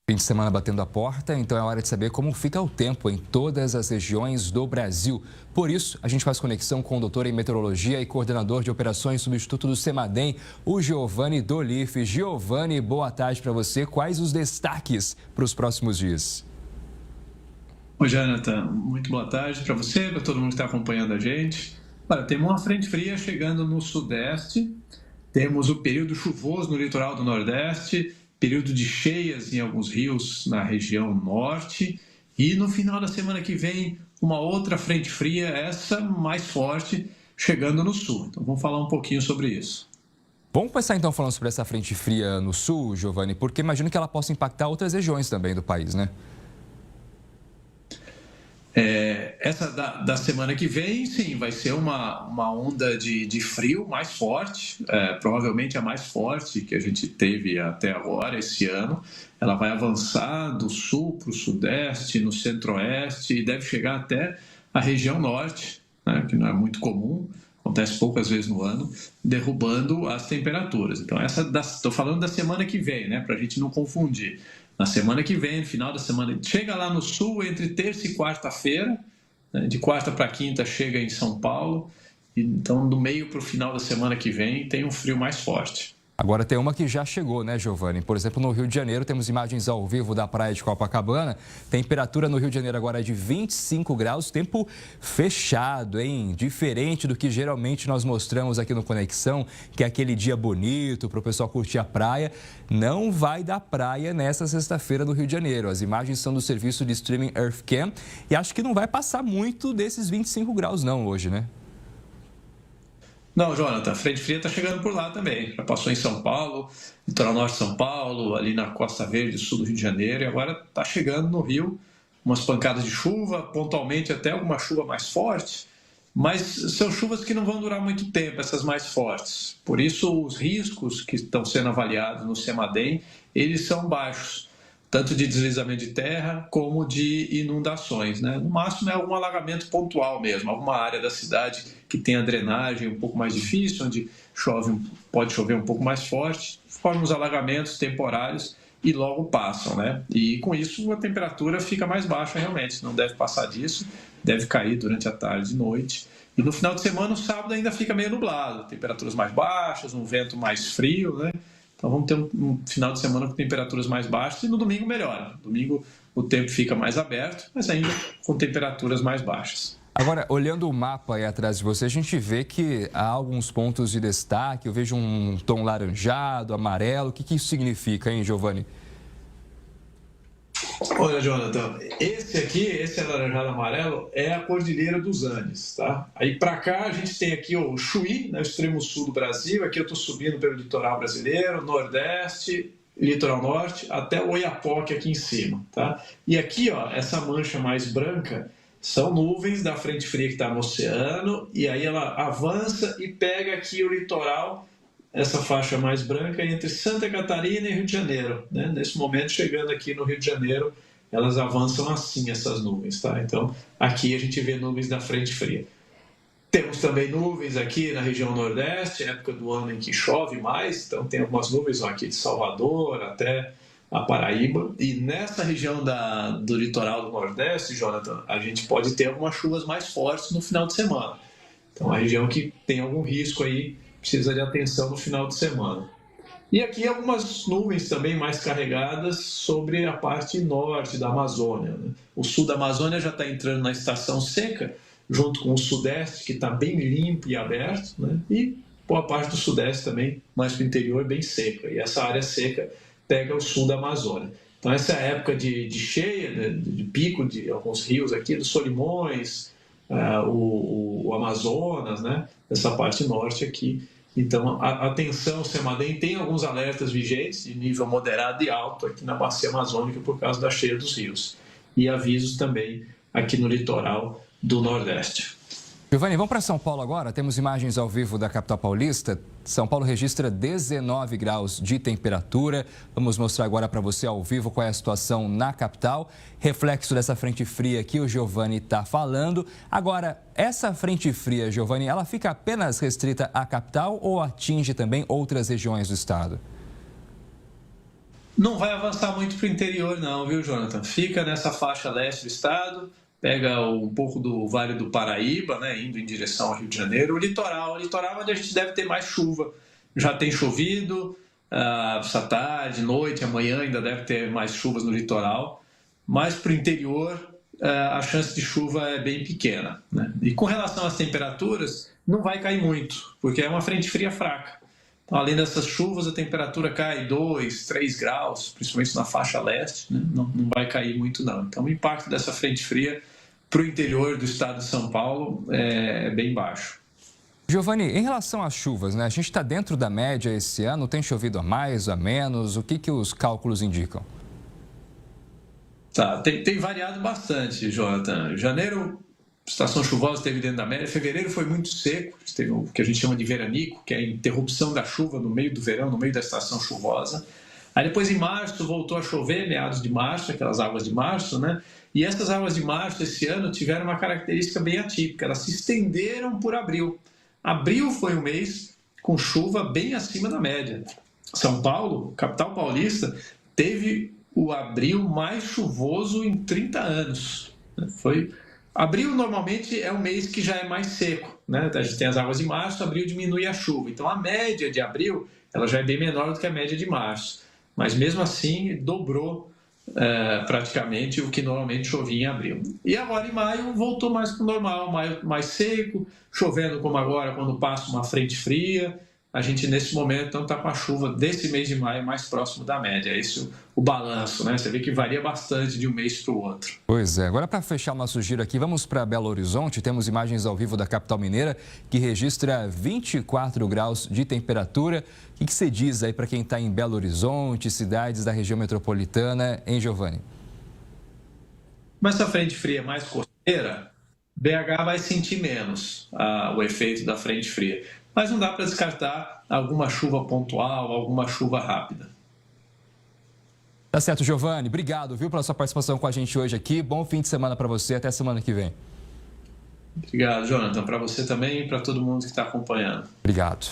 Fim de semana batendo a porta, então é hora de saber como fica o tempo em todas as regiões do Brasil. Por isso, a gente faz conexão com o doutor em meteorologia e coordenador de operações substituto do CEMADEM, o Giovanni Dolife. Giovanni, boa tarde para você. Quais os destaques para os próximos dias? Oi, Jonathan. Muito boa tarde para você, para todo mundo que está acompanhando a gente. Olha, temos uma frente fria chegando no sudeste, temos o período chuvoso no litoral do nordeste, período de cheias em alguns rios na região norte e no final da semana que vem uma outra frente fria, essa mais forte, chegando no sul. Então vamos falar um pouquinho sobre isso. Vamos começar então falando sobre essa frente fria no sul, Giovanni, porque imagino que ela possa impactar outras regiões também do país, né? Essa da semana que vem, sim, vai ser uma onda de frio mais forte, provavelmente a mais forte que a gente teve até agora, esse ano. Ela vai avançar do sul para o sudeste, no centro-oeste e deve chegar até a região norte, né, que não é muito comum, acontece poucas vezes no ano, derrubando as temperaturas. Então, estou falando da semana que vem, né, para a gente não confundir. Na semana que vem, no final da semana, chega lá no sul entre terça e quarta-feira, né? De quarta para quinta chega em São Paulo, então do meio para o final da semana que vem tem um frio mais forte. Agora tem uma que já chegou, né, Giovanni? Por exemplo, no Rio de Janeiro, temos imagens ao vivo da praia de Copacabana. Temperatura no Rio de Janeiro agora é de 25 graus, tempo fechado, hein? Diferente do que geralmente nós mostramos aqui no Conexão, que é aquele dia bonito para o pessoal curtir a praia. Não vai dar praia nessa sexta-feira no Rio de Janeiro. As imagens são do serviço de streaming Earthcam e acho que não vai passar muito desses 25 graus não hoje, né? Não, Jonathan, a frente fria está chegando por lá também. Já passou em São Paulo, litoral norte de São Paulo, ali na Costa Verde, sul do Rio de Janeiro, e agora está chegando no Rio umas pancadas de chuva, pontualmente até alguma chuva mais forte, mas são chuvas que não vão durar muito tempo, essas mais fortes. Por isso, os riscos que estão sendo avaliados no CEMADEM, eles são baixos, tanto de deslizamento de terra como de inundações, né? No máximo é algum alagamento pontual mesmo, alguma área da cidade que tem a drenagem um pouco mais difícil, onde pode chover um pouco mais forte, formam os alagamentos temporários e logo passam, né? E com isso a temperatura fica mais baixa realmente, não deve passar disso, deve cair durante a tarde e noite. E no final de semana, o sábado ainda fica meio nublado, temperaturas mais baixas, um vento mais frio, né? Então vamos ter um final de semana com temperaturas mais baixas e no domingo melhora. No domingo o tempo fica mais aberto, mas ainda com temperaturas mais baixas. Agora, olhando o mapa aí atrás de você, a gente vê que há alguns pontos de destaque. Eu vejo um tom laranjado, amarelo. O que isso significa, hein, Giovanni? Olha, Jonathan, esse alaranjado amarelo é a Cordilheira dos Andes, tá? Aí para cá a gente tem aqui o Chuí, no extremo sul do Brasil. Aqui eu estou subindo pelo litoral brasileiro, nordeste, litoral norte, até o Oiapoque aqui em cima, tá? E aqui, ó, essa mancha mais branca são nuvens da frente fria que está no oceano, e aí ela avança e pega aqui o litoral, essa faixa mais branca, entre Santa Catarina e Rio de Janeiro, né? Nesse momento, chegando aqui no Rio de Janeiro, elas avançam assim, essas nuvens, tá? Então, aqui a gente vê nuvens da frente fria. Temos também nuvens aqui na região nordeste, época do ano em que chove mais, então tem algumas nuvens aqui de Salvador até a Paraíba. E nessa região do litoral do nordeste, Jonathan, a gente pode ter algumas chuvas mais fortes no final de semana. Então, a região que tem algum risco aí, precisa de atenção no final de semana. E aqui algumas nuvens também mais carregadas sobre a parte norte da Amazônia, né? O sul da Amazônia já está entrando na estação seca, junto com o sudeste, que está bem limpo e aberto, né? E boa parte do sudeste também, mais para o interior, bem seca. E essa área seca pega o sul da Amazônia. Então essa é a época de cheia, né? De pico de alguns rios aqui, dos Solimões, o Amazonas, né? Essa parte norte aqui. Então, atenção, o CEMADEM tem alguns alertas vigentes de nível moderado e alto aqui na bacia amazônica por causa da cheia dos rios. E avisos também aqui no litoral do Nordeste. Giovanni, vamos para São Paulo agora. Temos imagens ao vivo da capital paulista. São Paulo registra 19 graus de temperatura. Vamos mostrar agora para você ao vivo qual é a situação na capital. Reflexo dessa frente fria que o Giovanni está falando. Agora, essa frente fria, Giovanni, ela fica apenas restrita à capital ou atinge também outras regiões do estado? Não vai avançar muito para o interior não, viu, Jonathan? Fica nessa faixa leste do estado, pega um pouco do Vale do Paraíba, né, indo em direção ao Rio de Janeiro. O litoral onde a gente deve ter mais chuva. Já tem chovido, essa tarde, noite, amanhã ainda deve ter mais chuvas no litoral. Mas para o interior, a chance de chuva é bem pequena, né? E com relação às temperaturas, não vai cair muito, porque é uma frente fria fraca. Então, além dessas chuvas, a temperatura cai 2, 3 graus, principalmente na faixa leste, né? Não vai cair muito não. Então o impacto dessa frente fria para o interior do estado de São Paulo é bem baixo. Giovani, em relação às chuvas, né? A gente está dentro da média esse ano, tem chovido a mais, a menos, o que os cálculos indicam? Tá, tem variado bastante, Jonathan. Janeiro, estação chuvosa esteve dentro da média. Fevereiro foi muito seco, teve o que a gente chama de veranico, que é a interrupção da chuva no meio do verão, no meio da estação chuvosa. Aí depois em março voltou a chover, meados de março, aquelas águas de março, né? E essas águas de março esse ano tiveram uma característica bem atípica, elas se estenderam por abril. Abril foi um mês com chuva bem acima da média. São Paulo, capital paulista, teve o abril mais chuvoso em 30 anos. Abril normalmente é um mês que já é mais seco, né? A gente tem as águas de março, abril diminui a chuva. Então a média de abril ela já é bem menor do que a média de março. Mas mesmo assim dobrou praticamente o que normalmente chovia em abril. E agora em maio voltou mais para o normal, maio mais seco, chovendo como agora quando passa uma frente fria. A gente nesse momento então está com a chuva desse mês de maio mais próximo da média. É esse o balanço, né? Você vê que varia bastante de um mês para o outro. Pois é. Agora para fechar o nosso giro aqui, vamos para Belo Horizonte. Temos imagens ao vivo da capital mineira que registra 24 graus de temperatura. O que você diz aí para quem está em Belo Horizonte, cidades da região metropolitana, hein, Giovani? Mas essa frente fria mais costeira, BH vai sentir menos o efeito da frente fria. Mas não dá para descartar alguma chuva pontual, alguma chuva rápida. Tá certo, Giovani. Obrigado, viu, pela sua participação com a gente hoje aqui. Bom fim de semana para você. Até semana que vem. Obrigado, Jonathan. Para você também e para todo mundo que está acompanhando. Obrigado.